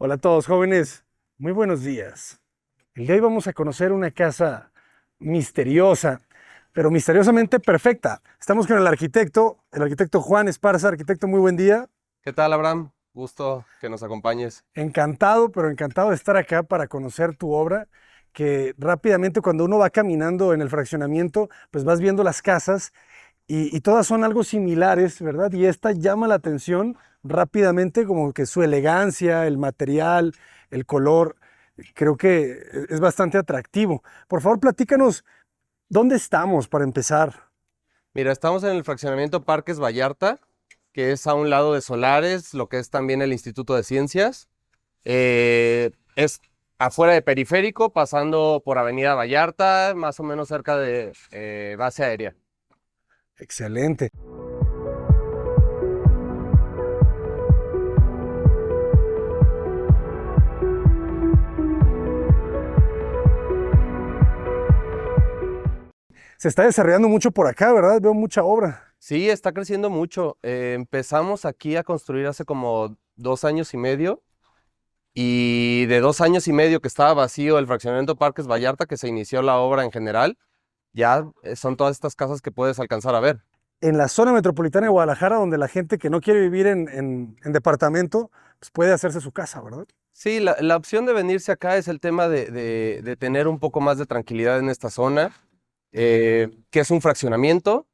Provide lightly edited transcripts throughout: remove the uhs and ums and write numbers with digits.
Hola a todos jóvenes, muy buenos días. El día de hoy vamos a conocer una casa misteriosa, pero misteriosamente perfecta. Estamos con el arquitecto Juan Esparza. Arquitecto, muy buen día. ¿Qué tal, Abraham? Gusto que nos acompañes. Encantado, pero encantado de estar acá para conocer tu obra, que rápidamente cuando uno va caminando en el fraccionamiento, pues vas viendo las casas y todas son algo similares, ¿verdad? Y esta llama la atención rápidamente, como que su elegancia, el material, el color, creo que es bastante atractivo. Por favor, platícanos, ¿dónde estamos para empezar? Mira, estamos en el fraccionamiento Parques Vallarta, que es a un lado de Solares, lo que es también el Instituto de Ciencias. Es afuera de Periférico, pasando por Avenida Vallarta, más o menos cerca de Base Aérea. Excelente. Se está desarrollando mucho por acá, ¿verdad? Veo mucha obra. Sí, está creciendo mucho. Empezamos aquí a construir hace como 2 años y medio. Y de 2 años y medio que estaba vacío el fraccionamiento Parques Vallarta, que se inició la obra en general, ya son todas estas casas que puedes alcanzar a ver. En la zona metropolitana de Guadalajara, donde la gente que no quiere vivir en departamento, pues puede hacerse su casa, ¿verdad? Sí, la opción de venirse acá es el tema de tener un poco más de tranquilidad en esta zona, que es un fraccionamiento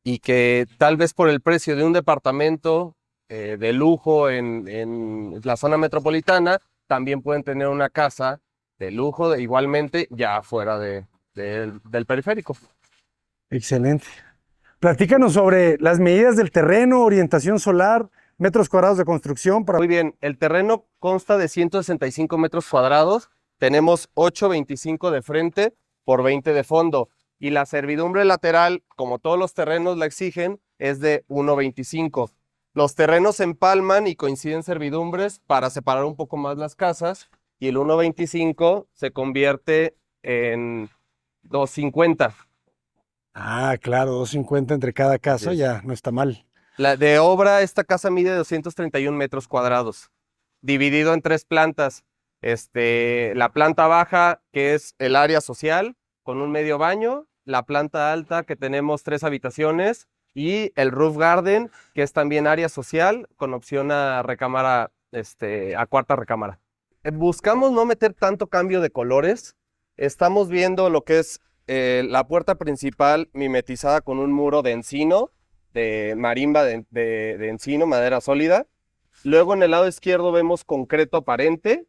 y que tal vez por el precio de un departamento de lujo en la zona metropolitana, también pueden tener una casa de lujo igualmente ya fuera del periférico. Excelente. Platícanos sobre las medidas del terreno, orientación solar, metros cuadrados de construcción para... Muy bien, el terreno consta de 165 metros cuadrados, tenemos 8,25 de frente por 20 de fondo y la servidumbre lateral, como todos los terrenos la exigen, es de 1,25. Los terrenos se empalman y coinciden servidumbres para separar un poco más las casas y el 1,25 se convierte en 2,50. Ah, claro, 250 entre cada Así casa, es. ya no está mal. La de obra, esta casa mide 231 metros cuadrados, dividido en 3 plantas. La planta baja, que es el área social, con un medio baño, la planta alta, que tenemos 3 habitaciones, y el roof garden, que es también área social, con opción a recámara, a cuarta recámara. Buscamos no meter tanto cambio de colores. Estamos viendo lo que es la puerta principal mimetizada con un muro de encino, de marimba de encino, madera sólida. Luego en el lado izquierdo vemos concreto aparente.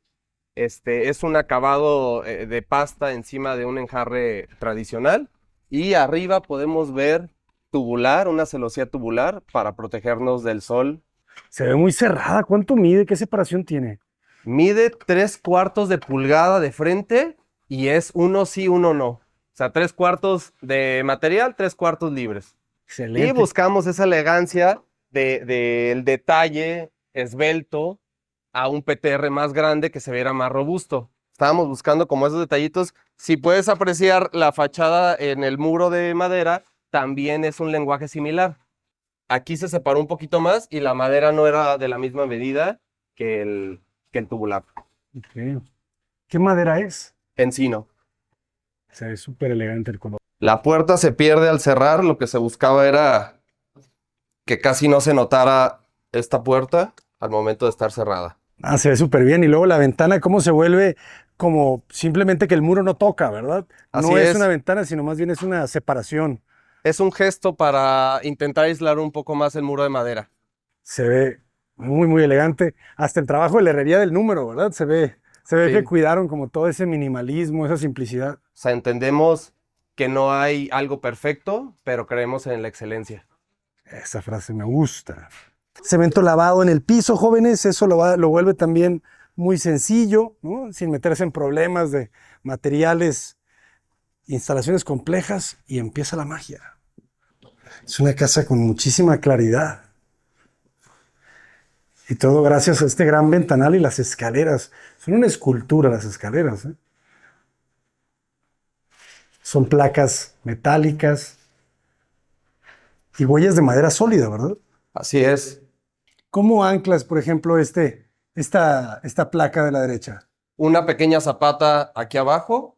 Es un acabado de pasta encima de un enjarre tradicional. Y arriba podemos ver tubular, una celosía tubular para protegernos del sol. Se ve muy cerrada. ¿Cuánto mide? ¿Qué separación tiene? Mide 3/4 de pulgada de frente y es uno sí, uno no. O sea, 3/4 de material, 3/4 libres. Y Excelente. buscamos esa elegancia del detalle esbelto a un PTR más grande que se viera más robusto. Estábamos buscando como esos detallitos. Si puedes apreciar la fachada en el muro de madera, también es un lenguaje similar. Aquí se separó un poquito más y la madera no era de la misma medida que el tubular. Ok. ¿Qué madera es? Encino. Se ve súper elegante el color. La puerta se pierde al cerrar. Lo que se buscaba era que casi no se notara esta puerta al momento de estar cerrada. Ah, se ve súper bien. Y luego la ventana, cómo se vuelve como simplemente que el muro no toca, ¿verdad? Así No es una es. ventana, sino más bien es una separación. Es un gesto para intentar aislar un poco más el muro de madera. Se ve muy, muy elegante. Hasta el trabajo de la herrería del número, ¿verdad? Se ve que Sí. cuidaron como todo ese minimalismo, esa simplicidad. O sea, entendemos que no hay algo perfecto, pero creemos en la excelencia. Esa frase me gusta. Cemento lavado en el piso, jóvenes, eso lo vuelve también muy sencillo, ¿no? Sin meterse en problemas de materiales, instalaciones complejas y empieza la magia. Es una casa con muchísima claridad. Y todo gracias a este gran ventanal y las escaleras. Son una escultura las escaleras, ¿eh? Son placas metálicas y huellas de madera sólida, ¿verdad? Así es. ¿Cómo anclas, por ejemplo, este esta placa de la derecha. Una pequeña zapata aquí abajo,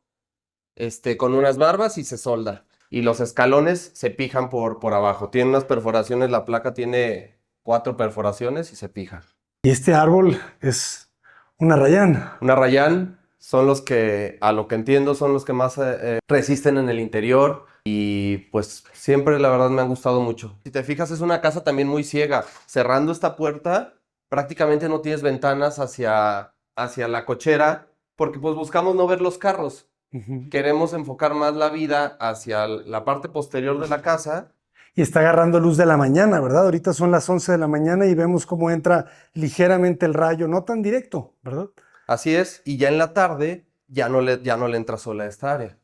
con unas barbas y se solda. Y los escalones se pijan por abajo. Tiene unas perforaciones, la placa tiene 4 perforaciones y se pija. Y este árbol es una Rayán. Una Rayán son los que, a lo que entiendo, son los que más resisten en el interior y pues siempre la verdad me han gustado mucho. Si te fijas es una casa también muy ciega. Cerrando esta puerta prácticamente no tienes ventanas hacia la cochera porque pues buscamos no ver los carros. Ujú. Queremos enfocar más la vida hacia la parte posterior de la casa. Y está agarrando luz de la mañana, ¿verdad? Ahorita son las 11 de la mañana y vemos cómo entra ligeramente el rayo, no tan directo, ¿verdad? Así es, y ya en la tarde ya no le entra sol a esta área.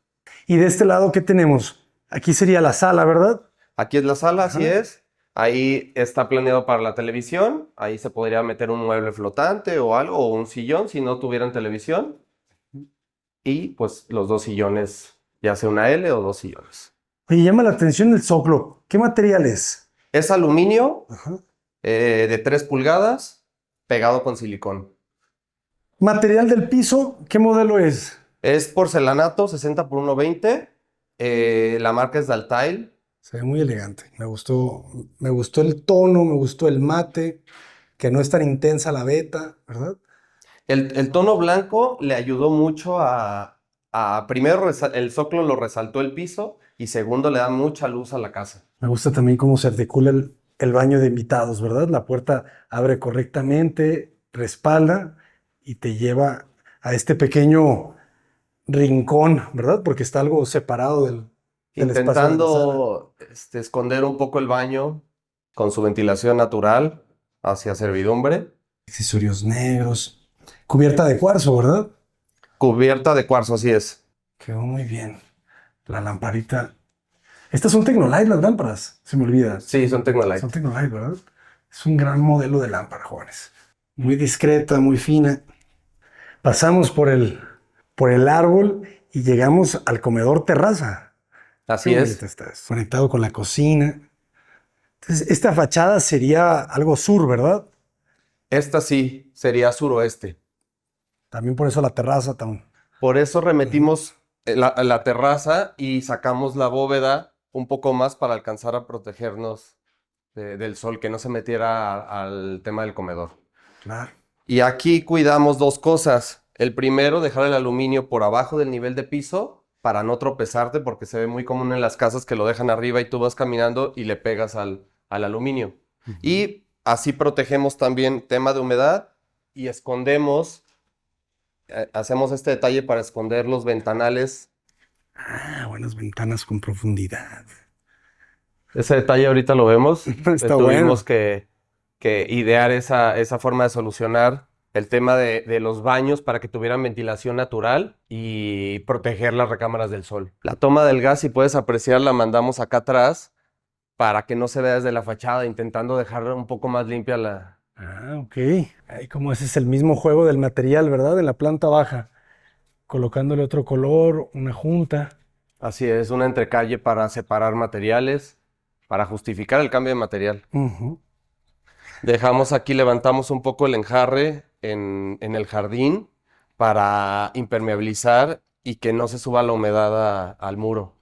Y de este lado, ¿qué tenemos? Aquí sería la sala, ¿verdad? Aquí es la sala, así Ajá. es. Ahí está planeado para la televisión. Ahí se podría meter un mueble flotante o algo, o un sillón si no tuvieran televisión. Y pues los 2 sillones, ya sea una L o 2 sillones. Oye, llama la atención el zoclo. ¿Qué material es? Es aluminio Ajá. de 3 pulgadas pegado con silicón. Material del piso, ¿qué modelo es? Es porcelanato 60 por 120. La marca es Daltile. Se ve muy elegante. Me gustó el tono, me gustó el mate, que no es tan intensa la veta, ¿verdad? El tono blanco le ayudó mucho primero, el zócalo lo resaltó el piso y segundo, le da mucha luz a la casa. Me gusta también cómo se articula el baño de invitados, ¿verdad? La puerta abre correctamente, respalda y te lleva a este pequeño rincón, ¿verdad? Porque está algo separado del espacio de la sala. Intentando esconder un poco el baño con su ventilación natural hacia servidumbre. Accesorios negros. Cubierta de cuarzo, ¿verdad? Cubierta de cuarzo, así es. Quedó muy bien. La lamparita. Estas son Tecnolite, las lámparas. Se me olvida. Sí, son Son Tecnolite. Tecnolite, ¿verdad? Es un gran modelo de lámpara, jóvenes. Muy discreta, muy fina. Pasamos por el árbol y llegamos al comedor terraza. Qué Así bonita es. está. Conectado con la cocina. Entonces, esta fachada sería algo sur, ¿verdad? Esta sí sería suroeste. También por eso la terraza tan... Por eso remetimos la terraza y sacamos la bóveda un poco más para alcanzar a protegernos del sol, que no se metiera al tema del comedor. Claro. Y aquí cuidamos 2 cosas. El primero, dejar el aluminio por abajo del nivel de piso para no tropezarte, porque se ve muy común en las casas que lo dejan arriba y tú vas caminando y le pegas al aluminio. Y así protegemos también tema de humedad y escondemos, hacemos este detalle para esconder los ventanales. Ah, buenas ventanas con profundidad. Ese detalle ahorita lo vemos. Está Tuvimos bueno. que idear esa forma de solucionar el tema de los baños para que tuvieran ventilación natural y proteger las recámaras del sol. La toma del gas, si puedes apreciar, la mandamos acá atrás para que no se vea desde la fachada, intentando dejar un poco más limpia la... Ah, ok. Ahí como ese es el mismo juego del material, ¿verdad? En la planta baja. Colocándole otro color, una junta. Así es, una entrecalle para separar materiales, para justificar el cambio de material. Ujú. Dejamos aquí, levantamos un poco el enjarre en el jardín para impermeabilizar y que no se suba la humedad al muro.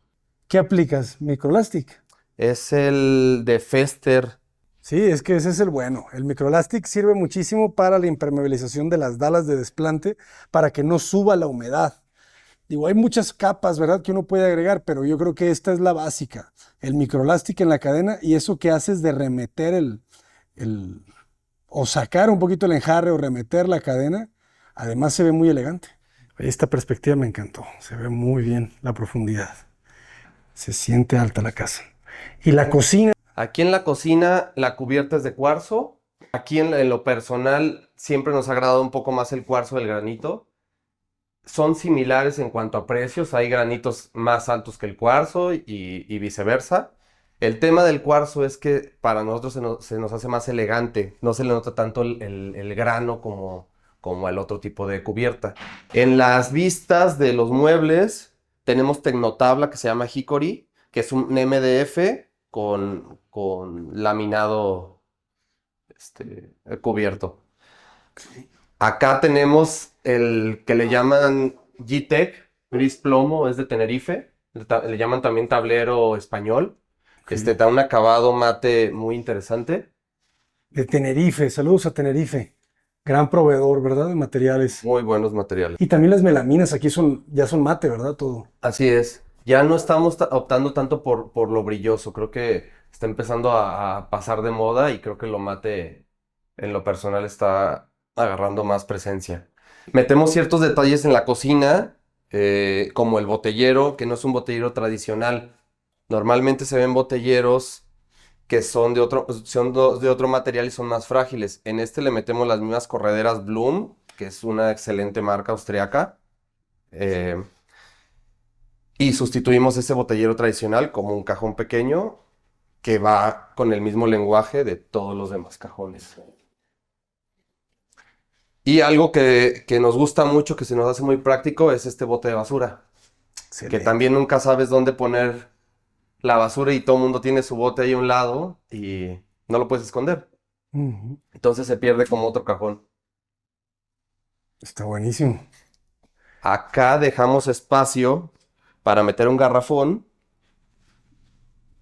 ¿Qué aplicas? Microlastic. Es el de Fester. Sí, es que ese es el bueno. El microlastic sirve muchísimo para la impermeabilización de las dalas de desplante para que no suba la humedad. Digo, hay muchas capas, ¿verdad?, que uno puede agregar, pero yo creo que esta es la básica. El microlastic en la cadena y eso que hace es de remeter el- o sacar un poquito el enjarre o remeter la cadena. Además se ve muy elegante. Oye, esta perspectiva me encantó. Se ve muy bien la profundidad. Se siente alta la casa. Y la cocina. Aquí en la cocina la cubierta es de cuarzo. Aquí en lo personal siempre nos ha agradado un poco más el cuarzo del granito. Son similares en cuanto a precios, hay granitos más altos que el cuarzo y viceversa. El tema del cuarzo es que para nosotros se nos hace más elegante, no se le nota tanto el grano como el otro tipo de cubierta. En las vistas de los muebles tenemos tecnotabla que se llama Hickory, que es un MDF con laminado cubierto. Acá tenemos el que le llaman G-Tech, gris plomo, es de Tenerife. Le llaman también tablero español. Ok. Da un acabado mate muy interesante. De Tenerife, saludos a Tenerife. Gran proveedor, ¿verdad? De materiales. Muy buenos materiales. Y también las melaminas aquí ya son mate, ¿verdad? Todo. Así es. Ya no estamos optando tanto por lo brilloso. Creo que está empezando a pasar de moda y creo que lo mate en lo personal está agarrando más presencia. Metemos ciertos detalles en la cocina, como el botellero, que no es un botellero tradicional. Normalmente se ven botelleros que son de otro material y son más frágiles. En este le metemos las mismas correderas Bloom, que es una excelente marca austriaca. eh, y sustituimos ese botellero tradicional como un cajón pequeño que va con el mismo lenguaje de todos los demás cajones. Y algo que nos gusta mucho, que se nos hace muy práctico, es este bote de basura. Que Excelente. también nunca sabes dónde poner la basura y todo el mundo tiene su bote ahí a un lado y no lo puedes esconder. Ujú. Entonces se pierde como otro cajón. Está buenísimo. Acá dejamos espacio para meter un garrafón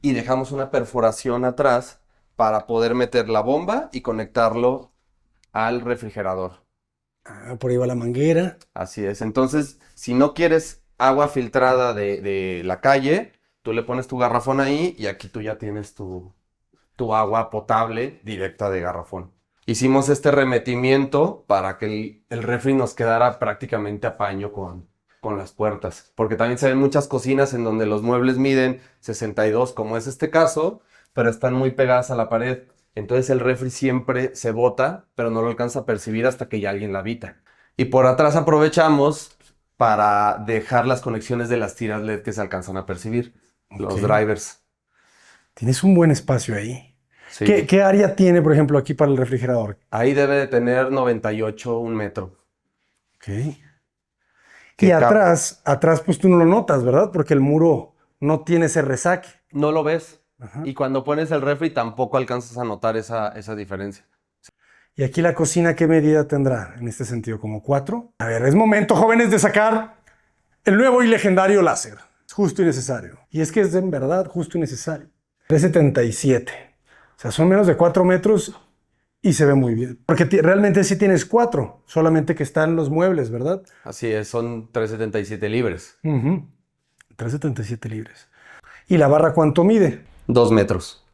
y dejamos una perforación atrás para poder meter la bomba y conectarlo al refrigerador. Ah, por ahí va la manguera. Así es. Entonces, si no quieres agua filtrada de la calle, tú le pones tu garrafón ahí y aquí tú ya tienes tu agua potable directa de garrafón. Hicimos este remetimiento para que el refri nos quedara prácticamente a paño con las puertas. Porque también se ven muchas cocinas en donde los muebles miden 62, como es este caso, pero están muy pegadas a la pared. Entonces el refri siempre se bota, pero no lo alcanza a percibir hasta que ya alguien la habita. Y por atrás aprovechamos para dejar las conexiones de las tiras LED que se alcanzan a percibir, los Ok. drivers. Tienes un buen espacio ahí. Sí. ¿Qué área tiene, por ejemplo, aquí para el refrigerador? Ahí debe de tener 98, un metro. Ok. Y Que atrás, pues tú no lo notas, ¿verdad? Porque el muro no tiene ese resaque. no lo ves. Ajá. Y cuando pones el refri tampoco alcanzas a notar esa diferencia. Y aquí la cocina, ¿qué medida tendrá en este sentido? ¿Como 4? A ver, es momento, jóvenes, de sacar el nuevo y legendario láser. Es justo y necesario. Y es que es en verdad justo y necesario. 377. O sea, son menos de 4 metros y se ve muy bien. Porque realmente sí tienes 4, solamente que están los muebles, ¿verdad? Así es, son 377 libres. Ujú. 377 libres. ¿Y la barra cuánto mide? 2 metros.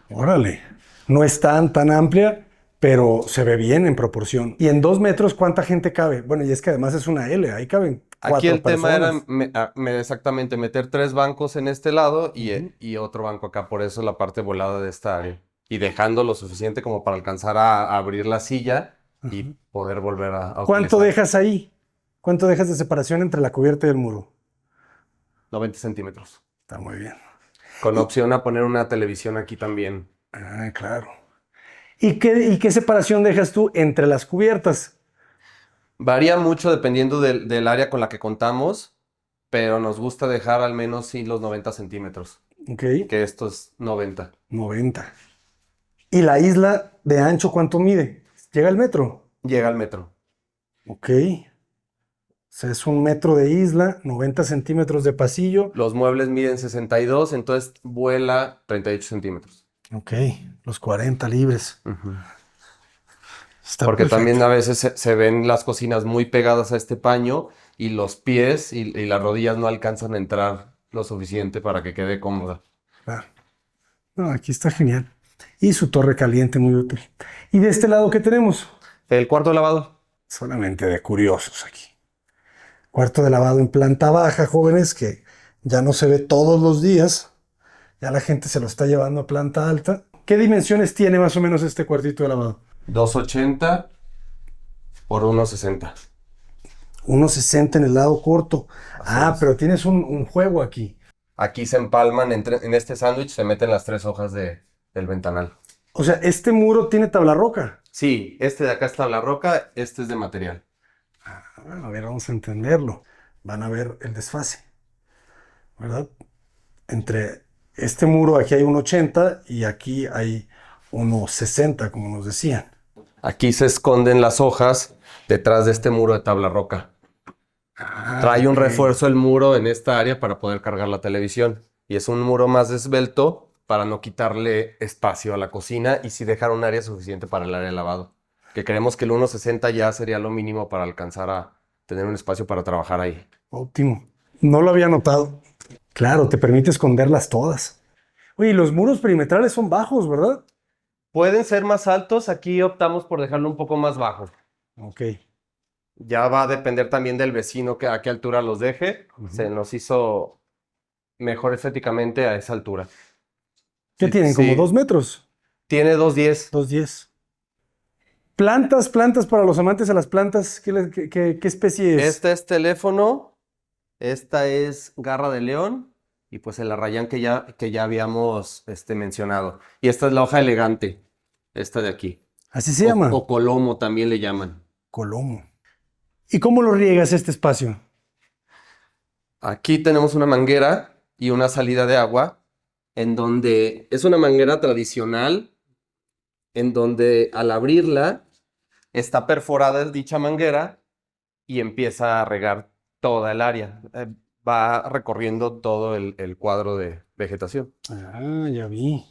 Órale. No es tan amplia, pero se ve bien en proporción. ¿Y en 2 metros cuánta gente cabe? Bueno, y es que además es una L, ahí caben Aquí 4 el tema era personas. exactamente meter 3 bancos en este lado Ujú. y otro banco acá, por eso la parte volada de esta área. Y dejando lo suficiente como para alcanzar a abrir la silla y Ajá. poder volver a ¿Cuánto utilizar. dejas ahí? ¿Cuánto dejas de separación entre la cubierta y el muro? 90 centímetros. Está muy bien. Con Y, opción a poner una televisión aquí también. claro. ¿Y qué separación dejas tú entre las cubiertas? Varía mucho dependiendo del área con la que contamos, pero nos gusta dejar al menos sí los 90 centímetros, Ok, que esto es 90. 90. ¿Y la isla de ancho cuánto mide? ¿Llega al metro? Llega al metro. Ok. O sea, es 1 metro de isla, 90 centímetros de pasillo. Los muebles miden 62, entonces vuela 38 centímetros. Ok, los 40 libres. Ujú. Está Porque perfecto. también a veces se ven las cocinas muy pegadas a este paño y los pies y las rodillas no alcanzan a entrar lo suficiente para que quede cómoda. Claro. No, aquí está genial. Y su torre caliente muy útil. ¿Y de este lado qué tenemos? El cuarto de lavado. Solamente de curiosos aquí. Cuarto de lavado en planta baja, jóvenes, que ya no se ve todos los días. Ya la gente se lo está llevando a planta alta. ¿Qué dimensiones tiene más o menos este cuartito de lavado? 280 por 160. 1,60 en el lado corto. Así es. Pero tienes un juego aquí. Aquí se empalman, en este sándwich se meten las 3 hojas del ventanal. O sea, este muro tiene tabla roca. Sí, este de acá es tabla roca, este es de material. Bueno, a ver, vamos a entenderlo. Van a ver el desfase, ¿verdad? Entre este muro, aquí hay 1,80 y aquí hay 1,60, como nos decían. Aquí se esconden las hojas detrás de este muro de tabla roca. Trae un ok. refuerzo el muro en esta área para poder cargar la televisión. Y es un muro más esbelto para no quitarle espacio a la cocina y sí dejar un área suficiente para el área de lavado. Que creemos que el 1.60 ya sería lo mínimo para alcanzar a tener un espacio para trabajar ahí. Óptimo. No lo había notado. Claro, te permite esconderlas todas. Oye, y los muros perimetrales son bajos, ¿verdad? Pueden ser más altos, aquí optamos por dejarlo un poco más bajo. Ok. Ya va a depender también del vecino que a qué altura los deje. Se nos hizo mejor estéticamente a esa altura. ¿Qué Sí, tienen? ¿Como sí. 2 metros? Tiene 2.10. 2,10. Plantas para los amantes de las plantas. ¿Qué especie es? Este es teléfono, esta es garra de león y pues el arrayán que ya habíamos mencionado. Y esta es la hoja elegante, esta de aquí. Así se llama. O colomo también le llaman. Colomo. ¿Y cómo lo riegas este espacio? Aquí tenemos una manguera y una salida de agua en donde es una manguera tradicional en donde al abrirla está perforada dicha manguera y empieza a regar toda el área. Va recorriendo todo el cuadro de vegetación. Ah, ya vi.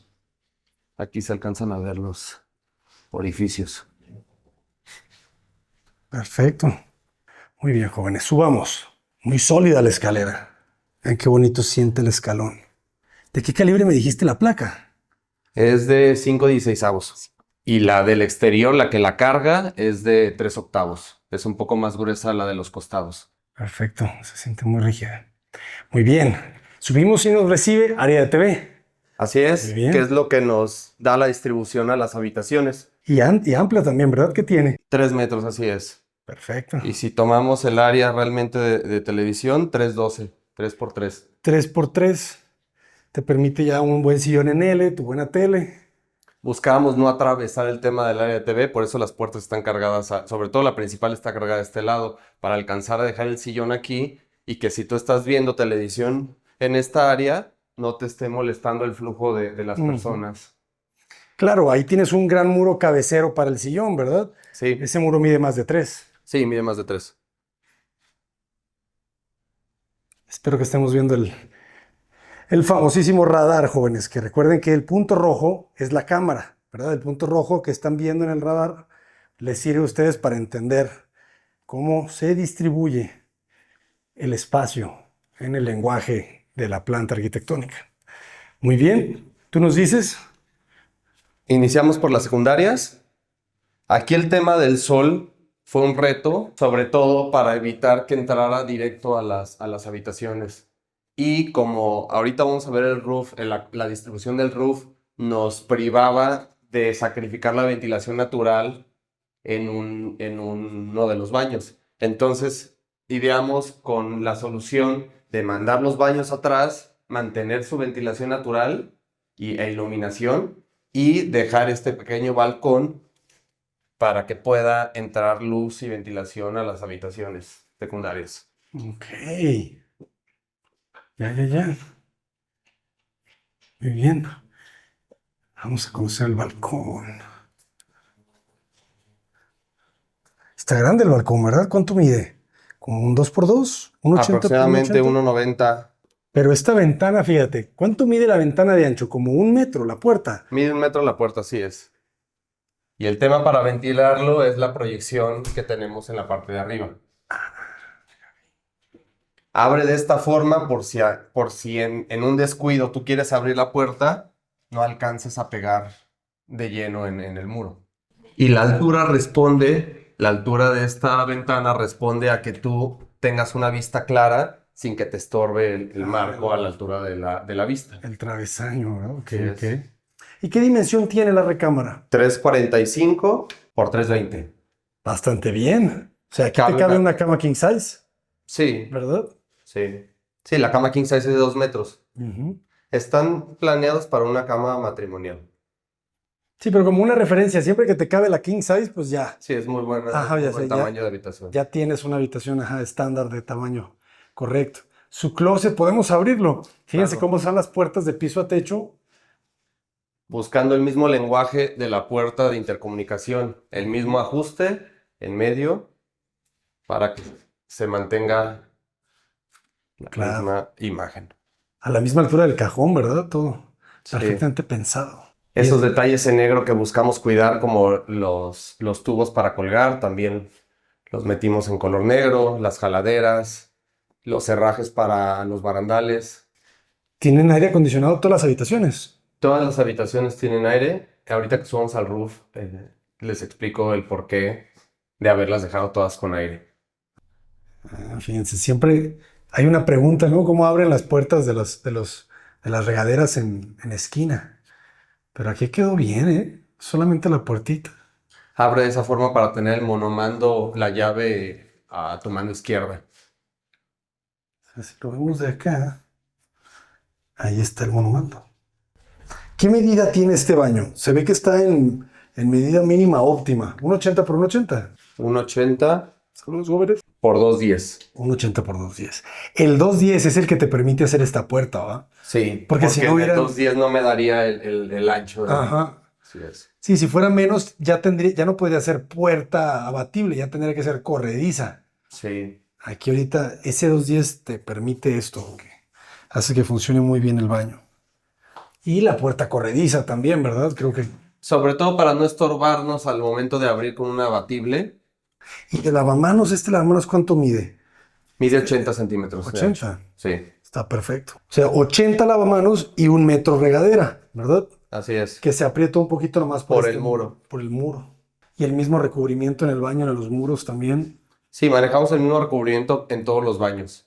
Aquí se alcanzan a ver los orificios. Perfecto. Muy bien, jóvenes. Subamos. Muy sólida la escalera. Vean qué bonito siente el escalón. ¿De qué calibre me dijiste la placa? Es de 5/16. Y la del exterior, la que la carga, es de 3/8. Es un poco más gruesa la de los costados. Perfecto. Se siente muy rígida. Muy bien. Subimos y nos recibe área de TV. Así es, Muy bien. que es lo que nos da la distribución a las habitaciones. Y amplia también, ¿verdad? ¿Qué tiene? 3 metros, así es. Perfecto. Y si tomamos el área realmente de televisión, 3/12, 3x3. 3x3. Te permite ya un buen sillón en L, tu buena tele. Buscábamos no atravesar el tema del área de TV, por eso las puertas están cargadas, sobre todo la principal está cargada de este lado, para alcanzar a dejar el sillón aquí y que si tú estás viendo televisión en esta área, no te esté molestando el flujo de las personas. Claro, ahí tienes un gran muro cabecero para el sillón, ¿verdad? Sí, Ese muro mide más de 3. sí, mide más de 3. Espero que estemos viendo el famosísimo radar, jóvenes, que recuerden que el punto rojo es la cámara, ¿verdad? El punto rojo que están viendo en el radar les sirve a ustedes para entender cómo se distribuye el espacio en el lenguaje de la planta arquitectónica. Muy bien, tú nos dices. Iniciamos por las secundarias. Aquí el tema del sol fue un reto, sobre todo para evitar que entrara directo a las habitaciones. Y como ahorita vamos a ver el roof, la distribución del roof nos privaba de sacrificar la ventilación natural en uno de los baños. Entonces, ideamos con la solución de mandar los baños atrás, mantener su ventilación natural e iluminación y dejar este pequeño balcón para que pueda entrar luz y ventilación a las habitaciones secundarias. Ok. Ya. Muy bien. Vamos a conocer el balcón. Está grande el balcón, ¿verdad? ¿Cuánto mide? ¿Como un 2x2? ¿Un 80 por Aproximadamente 1,80? 1.90. Pero esta ventana, fíjate, ¿cuánto mide la ventana de ancho? Como 1 metro la puerta. Mide 1 metro la puerta, así es. Y el tema para ventilarlo es la proyección que tenemos en la parte de arriba. Abre de esta forma por si en un descuido tú quieres abrir la puerta, no alcances a pegar de lleno en el muro. Y la altura de esta ventana responde a que tú tengas una vista clara sin que te estorbe el marco a la altura de la vista. El travesaño, ¿verdad? Ok, Así es. ok. ¿Y qué dimensión tiene la recámara? 3.45 por 3.20. Bastante bien. O sea, aquí te Cabe cabe una- una cama king size, Sí, ¿verdad? sí. Sí, la cama king size es de 2 metros. Ujú. Están planeados para una cama matrimonial. Sí, pero como una referencia, siempre que te cabe la king size, pues ya, Sí, es muy buena, Ajá, muy ya buen sé, tamaño de habitación. ya tienes una habitación estándar de tamaño correcto. Su closet, podemos abrirlo. Fíjense Claro. cómo están las puertas de piso a techo. Buscando el mismo lenguaje de la puerta de intercomunicación, el mismo ajuste en medio para que se mantenga la Claro. misma imagen. A la misma altura del cajón, ¿verdad? Todo Sí. perfectamente pensado. Y Esos es- detalles en negro que buscamos cuidar, como los tubos para colgar, también los metimos en color negro, las jaladeras, los herrajes para los barandales. ¿Tienen aire acondicionado todas las habitaciones? Todas las habitaciones tienen aire. Ahorita que subamos al roof, les explico el porqué de haberlas dejado todas con aire. Fíjense, siempre hay una pregunta, ¿no? ¿Cómo abren las puertas de las regaderas en esquina? Pero aquí quedó bien, ¿eh? Solamente la puertita. Abre de esa forma para tener el monomando, la llave a tu mano izquierda. Si lo vemos de acá, ahí está el monumento. ¿Qué medida tiene este baño? Se ve que está en medida mínima óptima. ¿Un 80 por un 80? 1.80 Saludos, jóvenes. por 2.10. Un 80 por 210. El 210 es el que te permite hacer esta puerta, ¿va? Sí, Porque si no en hubiera- el 2.10 no me daría el ancho. Ajá. Así es. Sí, si fuera menos, ya no podría ser puerta abatible, ya tendría que ser corrediza. Sí. Aquí ahorita ese 210 te permite esto, que hace que funcione muy bien el baño. Y la puerta corrediza también, ¿verdad? Creo que. Sobre todo para no estorbarnos al momento de abrir con un abatible. Y el lavamanos, este lavamanos, ¿cuánto mide? Mide 80 centímetros. de 80. ancho. Sí, Está perfecto. O sea, 80 lavamanos y 1 metro regadera, ¿verdad? así es. Que se aprieta un poquito nomás Por el muro. Por el muro. Y el mismo recubrimiento en el baño, en los muros también. Sí, manejamos el mismo recubrimiento en todos los baños.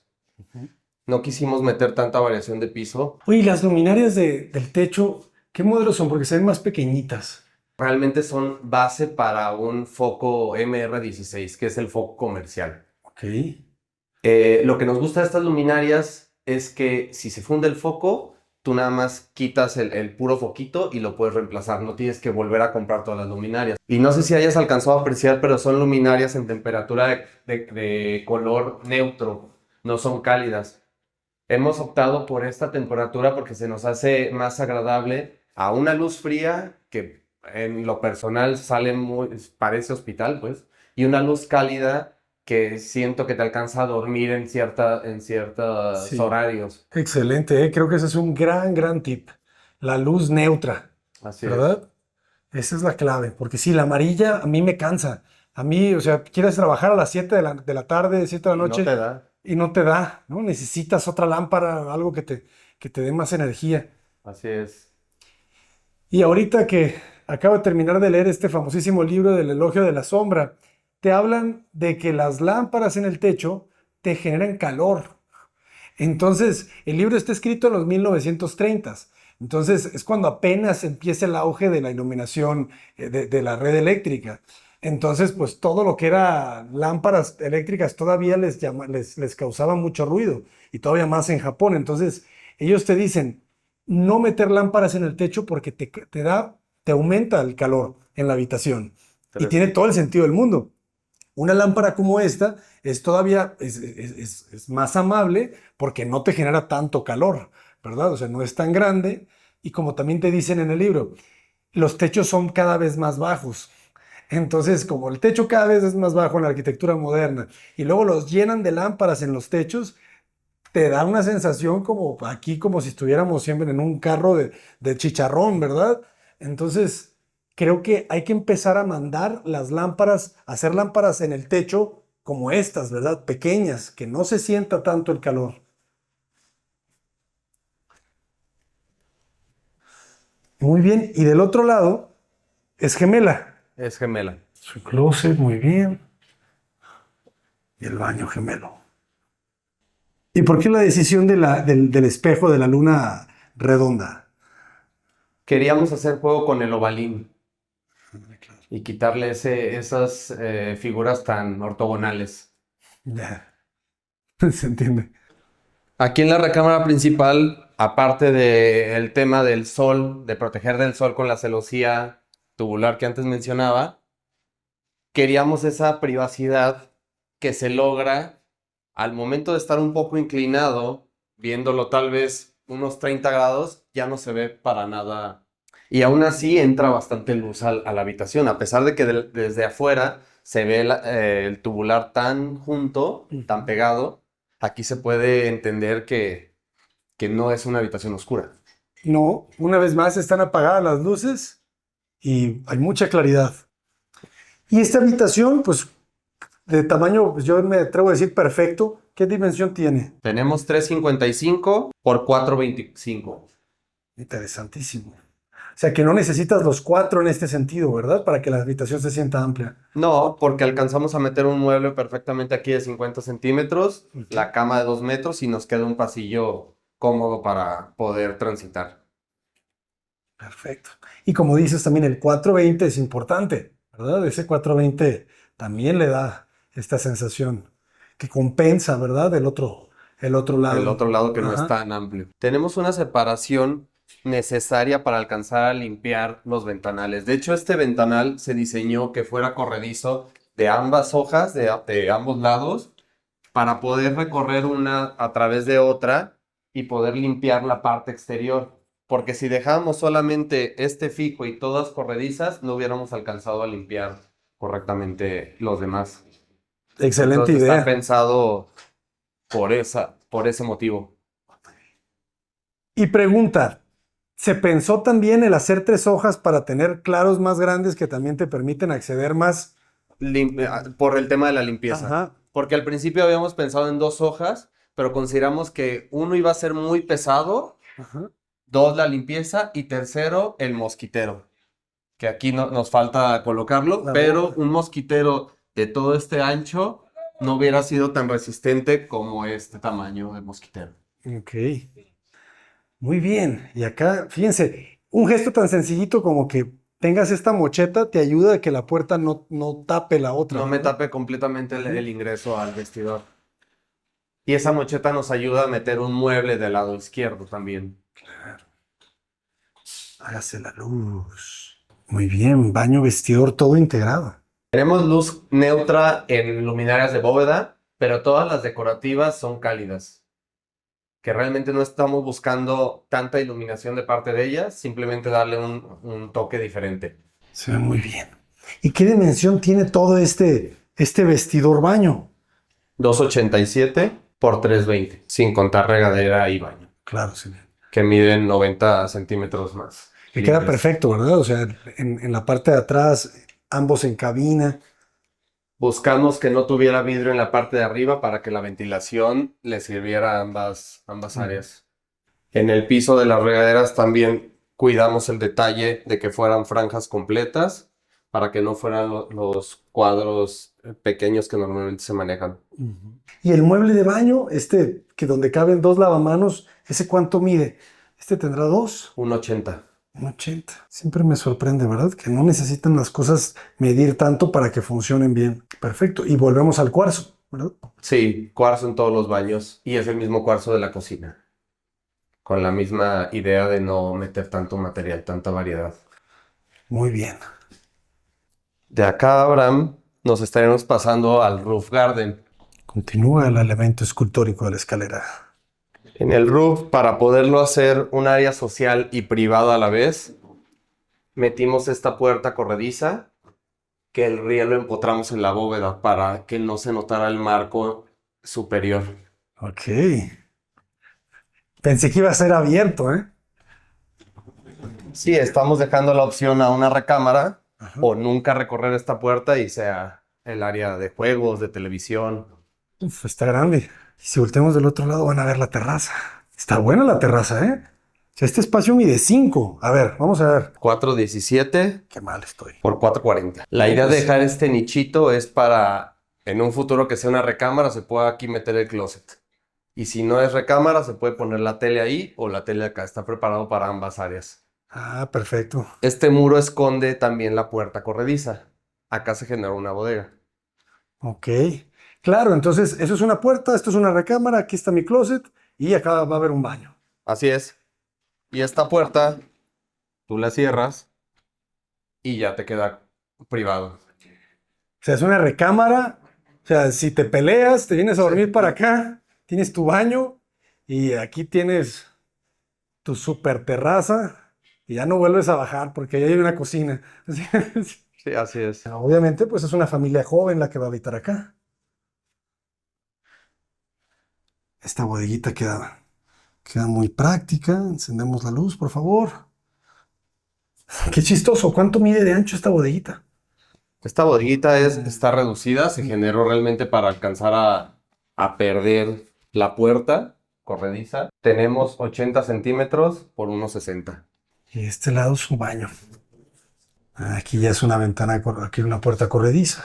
No quisimos meter tanta variación de piso. Oye, ¿y las luminarias del techo, qué modelos son? Porque se ven más pequeñitas. Realmente son base para un foco MR16, que es el foco comercial. Ok. Lo que nos gusta de estas luminarias es que si se funde el foco, tú nada más quitas el puro foquito y lo puedes reemplazar. No tienes que volver a comprar todas las luminarias. Y no sé si hayas alcanzado a apreciar, pero son luminarias en temperatura de color neutro. No son cálidas. Hemos optado por esta temperatura porque se nos hace más agradable a una luz fría que en lo personal parece hospital, pues, y una luz cálida que siento que te alcanza a dormir en ciertos Sí. horarios. Excelente, ¿eh? Creo que ese es un gran tip. La luz neutra, Así ¿verdad? Esa es la clave, porque sí, la amarilla a mí me cansa. A mí, o sea, quieres trabajar a las 7 de la tarde, 7 de la es. noche, No te da. y no te da, ¿no? Necesitas otra lámpara, algo que te dé más energía. Así es. Y ahorita que acabo de terminar de leer este famosísimo libro del Elogio de la Sombra, te hablan de que las lámparas en el techo te generan calor. Entonces, el libro está escrito en los 1930s. Entonces, es cuando apenas empieza el auge de la iluminación de la red eléctrica. Entonces, pues todo lo que era lámparas eléctricas todavía les causaba mucho ruido y todavía más en Japón. Entonces, ellos te dicen, no meter lámparas en el techo porque te aumenta el calor en la habitación. Y tiene todo el sentido del mundo. Una lámpara como esta es todavía es más amable porque no te genera tanto calor, ¿verdad? O sea, no es tan grande. Y como también te dicen en el libro, los techos son cada vez más bajos. Entonces, como el techo cada vez es más bajo en la arquitectura moderna y luego los llenan de lámparas en los techos, te da una sensación como aquí, como si estuviéramos siempre en un carro de chicharrón, ¿verdad? Entonces, creo que hay que empezar a mandar las lámparas, hacer lámparas en el techo como estas, ¿verdad? Pequeñas, que no se sienta tanto el calor. Muy bien, y del otro lado es gemela. Es gemela. Su closet, muy bien. Y el baño gemelo. ¿Y por qué la decisión del espejo de la luna redonda? Queríamos hacer juego con el ovalín y quitarle esas figuras tan ortogonales. Ya, se entiende. Aquí en la recámara principal, aparte del tema del sol, de proteger del sol con la celosía tubular que antes mencionaba, queríamos esa privacidad que se logra al momento de estar un poco inclinado, viéndolo tal vez unos 30 grados, ya no se ve para nada. Y aún así entra bastante luz a la habitación, a pesar de que desde afuera se ve el tubular tan junto, tan pegado. Aquí se puede entender que no es una habitación oscura. No, una vez más están apagadas las luces y hay mucha claridad. Y esta habitación, pues de tamaño, pues yo me atrevo a decir perfecto. ¿Qué dimensión tiene? Tenemos 3.55 por 4.25. Interesantísimo. O sea que no necesitas los 4 en este sentido, ¿verdad? Para que la habitación se sienta amplia. No, porque alcanzamos a meter un mueble perfectamente aquí de 50 centímetros, Ujú. la cama de 2 metros y nos queda un pasillo cómodo para poder transitar. Perfecto. Y como dices, también el 420 es importante, ¿verdad? Ese 420 también le da esta sensación que compensa, ¿verdad? El otro El lado. otro lado que no es Ajá. tan amplio. Tenemos una separación necesaria para alcanzar a limpiar los ventanales. De hecho, este ventanal se diseñó que fuera corredizo de ambas hojas, de ambos lados, para poder recorrer una a través de otra y poder limpiar la parte exterior. Porque si dejábamos solamente este fijo y todas corredizas, no hubiéramos alcanzado a limpiar correctamente los demás. Excelente Entonces está idea. pensado por ese motivo. Y pregunta, ¿se pensó también el hacer 3 hojas para tener claros más grandes que también te permiten acceder más? Por el tema de la limpieza. Ajá. Porque al principio habíamos pensado en 2 hojas, pero consideramos que uno iba a ser muy pesado, Ajá. 2 la limpieza y tercero el mosquitero. Que aquí nos falta colocarlo, La pero boca. un mosquitero de todo este ancho no hubiera sido tan resistente como este tamaño de mosquitero. Ok. Muy bien. Y acá, fíjense, un gesto tan sencillito como que tengas esta mocheta te ayuda a que la puerta no tape la otra, No me ¿verdad? tape completamente el Ujú. ingreso al vestidor. Y esa mocheta nos ayuda a meter un mueble del lado izquierdo también. Hágase la luz. Muy bien, baño, vestidor, todo integrado. Tenemos luz neutra en luminarias de bóveda, pero todas las decorativas son cálidas. Que realmente no estamos buscando tanta iluminación de parte de ellas, simplemente darle un toque diferente. Se ve muy bien. ¿Y qué dimensión tiene todo este vestidor baño? 2.87 por 3.20, sin contar regadera y baño, Claro, sí. que miden 90 centímetros más. Que queda libres. perfecto, ¿verdad? O sea, en la parte de atrás, ambos en cabina. Buscamos que no tuviera vidrio en la parte de arriba para que la ventilación le sirviera a ambas áreas. En el piso de las regaderas también cuidamos el detalle de que fueran franjas completas para que no fueran los cuadros pequeños que normalmente se manejan. Ujú. Y el mueble de baño, que donde caben 2 lavamanos, ¿ese cuánto mide? Este tendrá 2, 1.80. un 80. Siempre me sorprende, ¿verdad? Que no necesitan las cosas medir tanto para que funcionen bien. Perfecto. Y volvemos al cuarzo, ¿verdad? Sí, cuarzo en todos los baños y es el mismo cuarzo de la cocina, con la misma idea de no meter tanto material, tanta variedad. Muy bien. De acá, Abraham, nos estaremos pasando al roof garden. Continúa el elemento escultórico de la escalera. En el roof, para poderlo hacer un área social y privada a la vez, metimos esta puerta corrediza que el riel lo empotramos en la bóveda para que no se notara el marco superior. Ok. Pensé que iba a ser abierto, ¿eh? Sí, estamos dejando la opción a una recámara Ajá. o nunca recorrer esta puerta y sea el área de juegos, de televisión. Uf, está grande. Y si volteamos del otro lado van a ver la terraza. Está buena la terraza, ¿eh? O sea, este espacio mide 5. A ver, vamos a ver. 4.17 Qué mal estoy. por 4.40. La idea de dejar este nichito es para, en un futuro que sea una recámara, se pueda aquí meter el closet. Y si no es recámara, se puede poner la tele ahí o la tele acá. Está preparado para ambas áreas. Ah, perfecto. Este muro esconde también la puerta corrediza. Acá se generó una bodega. Ok. Claro, entonces eso es una puerta, esto es una recámara, aquí está mi closet y acá va a haber un baño. Así es. Y esta puerta, tú la cierras y ya te queda privado. O sea, es una recámara. O sea, si te peleas, te vienes a dormir para acá, tienes tu baño y aquí tienes tu super terraza y ya no vuelves a bajar porque ahí hay una cocina. Sí, así es. Obviamente, pues es una familia joven la que va a habitar acá. Esta bodeguita queda muy práctica. Encendemos la luz, por favor. Qué chistoso. ¿Cuánto mide de ancho esta bodeguita? Esta bodeguita está reducida, se generó realmente para alcanzar a perder la puerta corrediza. Tenemos 80 centímetros por unos 60. Y este lado su baño. Aquí ya es una ventana, aquí una puerta corrediza.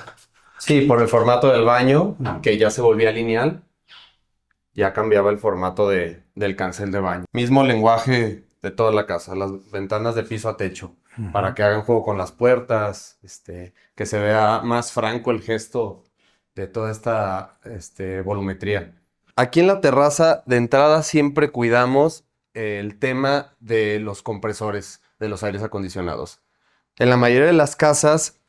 Sí, por el formato del baño, que ya se volvía lineal, ya cambiaba el formato del cancel de baño. Mismo lenguaje de toda la casa, las ventanas de piso a techo, para que hagan juego con las puertas, que se vea más franco el gesto de toda esta volumetría. Aquí en la terraza, de entrada, siempre cuidamos el tema de los compresores de los aires acondicionados. En la mayoría de las casas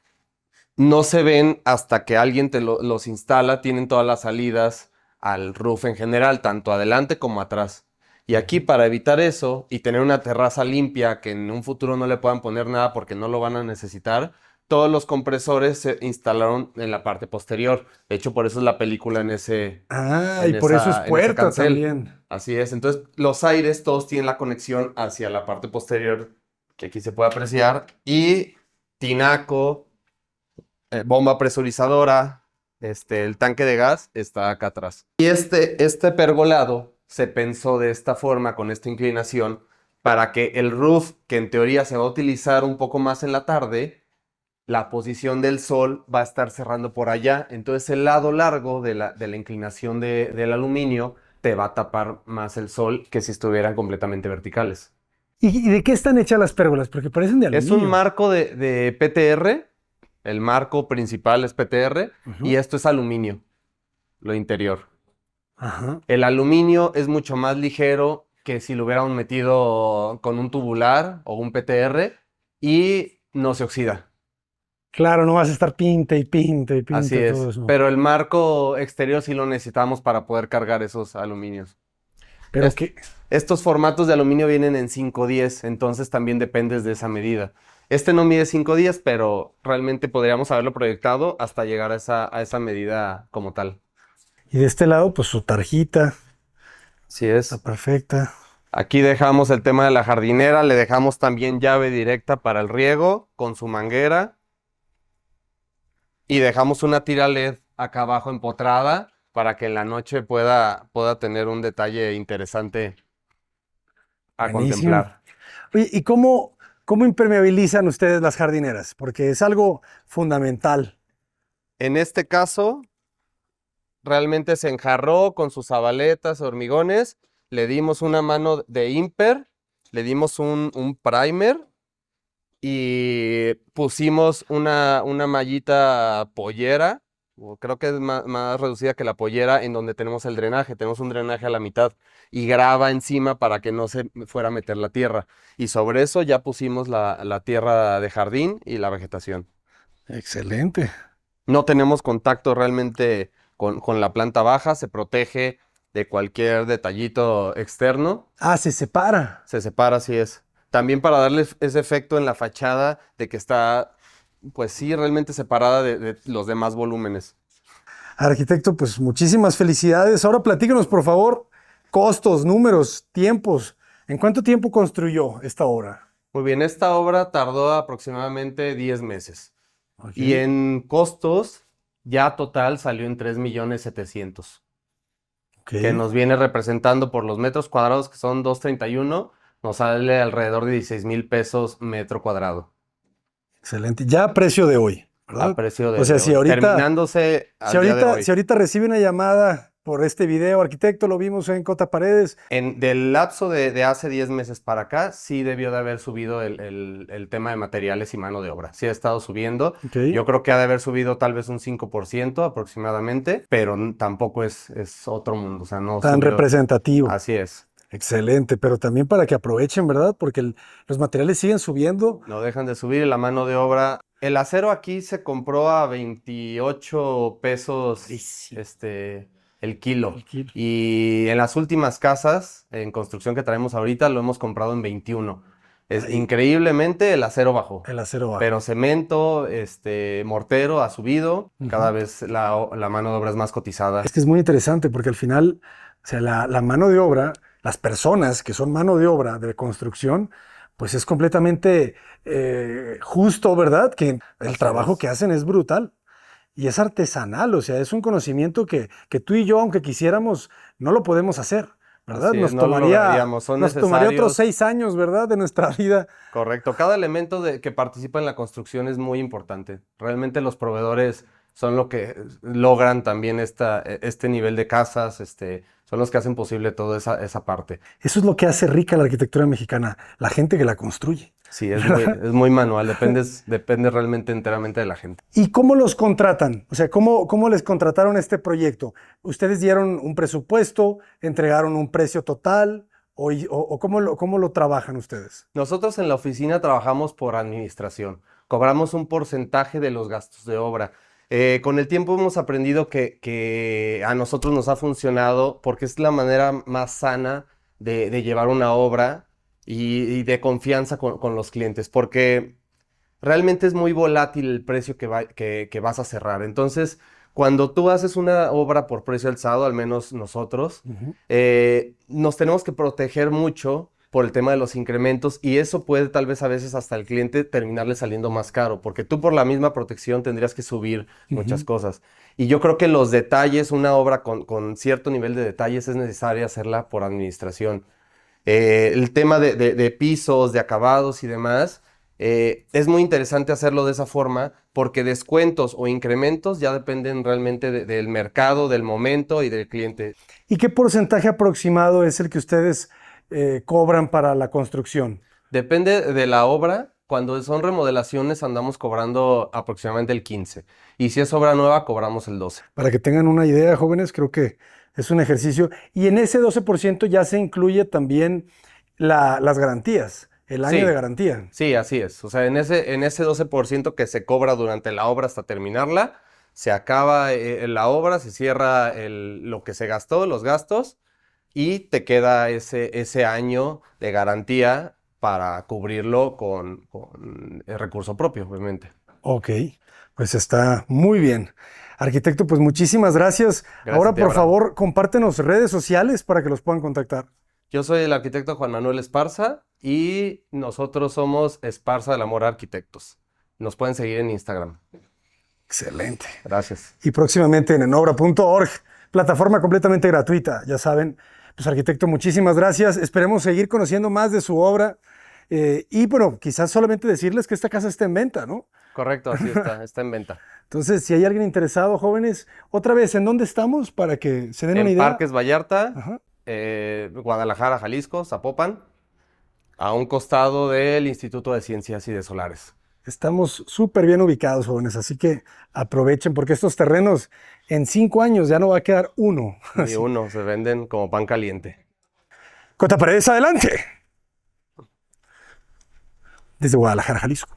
no se ven hasta que alguien los instala, tienen todas las salidas al roof en general, tanto adelante como atrás. Y aquí, para evitar eso y tener una terraza limpia, que en un futuro no le puedan poner nada porque no lo van a necesitar, todos los compresores se instalaron en la parte posterior. De hecho, por eso es la película en ese, Y por eso es en ese puerta cancel. también. Así es. Entonces, los aires todos tienen la conexión hacia la parte posterior, que aquí se puede apreciar, y tinaco, bomba presurizadora, el tanque de gas está acá atrás. Y este pergolado se pensó de esta forma, con esta inclinación, para que el roof, que en teoría se va a utilizar un poco más en la tarde, la posición del sol va a estar cerrando por allá. Entonces el lado largo de la inclinación del aluminio te va a tapar más el sol que si estuvieran completamente verticales. ¿Y de qué están hechas las pérgolas? Porque parecen de Es un aluminio. marco de PTR. El marco principal es PTR y esto es aluminio, lo interior. Ajá. El aluminio es mucho más ligero que si lo hubiéramos metido con un tubular o un PTR y no se oxida. Claro, no vas a estar pinta y pinta y Así pinta todo es. eso. Pero el marco exterior sí lo necesitamos para poder cargar esos aluminios. Pero Es- que, Estos formatos de aluminio vienen en 510, entonces también dependes de esa medida. Este no mide 510, pero realmente podríamos haberlo proyectado hasta llegar a esa medida como tal. y de este lado, pues su tarjita Así está es. perfecta. Aquí dejamos el tema de la jardinera, le dejamos también llave directa para el riego con su manguera y dejamos una tira LED acá abajo empotrada para que en la noche pueda tener un detalle interesante a Buenísimo. contemplar. Oye, ¿y cómo impermeabilizan ustedes las jardineras? Porque es algo fundamental. En este caso, realmente se enjarró con sus zabaletas, hormigones, le dimos una mano de imper, le dimos un primer y pusimos una mallita pollera, o creo que es más reducida que la pollera, en donde tenemos el drenaje. Tenemos un drenaje a la mitad y grava encima para que no se fuera a meter la tierra. Y sobre eso ya pusimos la tierra de jardín y la vegetación. Excelente. No tenemos contacto realmente con la planta baja, se protege de cualquier detallito externo. Se separa. Se separa, así es. También para darle ese efecto en la fachada de que está, pues sí, realmente separada de los demás volúmenes. Arquitecto, pues muchísimas felicidades. Ahora platícanos, por favor, costos, números, tiempos. ¿En cuánto tiempo construyó esta obra? Muy bien, esta obra tardó aproximadamente 10 meses. Ok. Y en costos, ya total salió en 3.700.000, Ok. que nos viene representando por los metros cuadrados, que son 231, nos sale alrededor de 16,000 pesos metro cuadrado. Excelente. Ya a precio de hoy, A ¿verdad? precio O sea, de hoy, terminándose si al día de ahorita, hoy. si ahorita recibe una llamada por este video, arquitecto, lo vimos en Cota Paredes. Del lapso de hace 10 meses para acá, sí debió de haber subido el tema de materiales y mano de obra. Sí ha estado subiendo. Ok. Yo creo que ha de haber subido tal vez un 5% aproximadamente, pero tampoco es otro mundo. O sea, no Tan subió. representativo. Así es. Excelente, pero también para que aprovechen, ¿verdad? Porque los materiales siguen subiendo. No dejan de subir la mano de obra. El acero aquí se compró a 28 pesos Carísimo. el kilo. El kilo. Y en las últimas casas en construcción que traemos ahorita lo hemos comprado en 21. Es increíblemente el acero bajó. El acero bajó. Pero cemento, mortero ha subido. Cada vez la mano de obra es más cotizada. Es que es muy interesante porque al final, o sea, la mano de obra, las personas que son mano de obra de construcción, pues es completamente justo, ¿verdad? Que el trabajo que hacen es brutal. Y es artesanal, o sea, es un conocimiento que tú y yo, aunque quisiéramos, no lo podemos hacer, ¿verdad? Así es, no lo lograríamos, son nos tomaría otros necesarios. 6 años, ¿verdad? De nuestra vida. Correcto. Cada elemento que participa en la construcción es muy importante. Realmente los proveedores son lo que logran también este nivel de casas, son los que hacen posible toda esa parte. Eso es lo que hace rica la arquitectura mexicana, la gente que la construye. Sí, es muy manual, depende realmente enteramente de la gente. ¿Y cómo los contratan? O sea, ¿cómo les contrataron este proyecto? ¿Ustedes dieron un presupuesto, entregaron un precio total o cómo lo trabajan ustedes? Nosotros en la oficina trabajamos por administración, cobramos un porcentaje de los gastos de obra. Con el tiempo hemos aprendido que a nosotros nos ha funcionado porque es la manera más sana de llevar una obra y de confianza con los clientes, porque realmente es muy volátil el precio que vas a cerrar. Entonces, cuando tú haces una obra por precio alzado, al menos nosotros, Ujú. nos tenemos que proteger mucho por el tema de los incrementos y eso puede tal vez a veces hasta el cliente terminarle saliendo más caro, porque tú por la misma protección tendrías que subir muchas Ujú. cosas. Y yo creo que los detalles, una obra con cierto nivel de detalles es necesaria hacerla por administración. El tema de pisos, de acabados y demás, es muy interesante hacerlo de esa forma porque descuentos o incrementos ya dependen realmente del mercado, del momento y del cliente. ¿Y qué porcentaje aproximado es el que ustedes cobran para la construcción? Depende de la obra. Cuando son remodelaciones andamos cobrando aproximadamente el 15 y si es obra nueva cobramos el 12. Para que tengan una idea, jóvenes, creo que es un ejercicio. Y en ese 12% ya se incluye también las garantías, el año de Sí, garantía. sí, así es. O sea, en ese 12% que se cobra durante la obra hasta terminarla, se acaba la obra, se cierra lo que se gastó, los gastos, y te queda ese año de garantía para cubrirlo con el recurso propio, obviamente. Ok, pues está muy bien. Arquitecto, pues muchísimas gracias. Gracias a Ahora, ti, por Abraham. favor, compártenos redes sociales para que los puedan contactar. Yo soy el arquitecto Juan Manuel Esparza y nosotros somos Esparza del Amor Arquitectos. Nos pueden seguir en Instagram. Excelente. Gracias. Y próximamente en enobra.org, plataforma completamente gratuita, ya saben. Pues arquitecto, muchísimas gracias. Esperemos seguir conociendo más de su obra. Y bueno, quizás solamente decirles que esta casa está en venta, ¿no? Correcto, así está en venta. Entonces, si hay alguien interesado, jóvenes, otra vez, ¿en dónde estamos? Para que se den una En idea. Parques Vallarta, Ajá. Guadalajara, Jalisco, Zapopan, a un costado del Instituto de Ciencias y de Solares. Estamos súper bien ubicados, jóvenes, así que aprovechen porque estos terrenos en 5 años ya no va a quedar uno. Ni uno, se venden como pan caliente. Cota Paredes, adelante. Desde Guadalajara, Jalisco.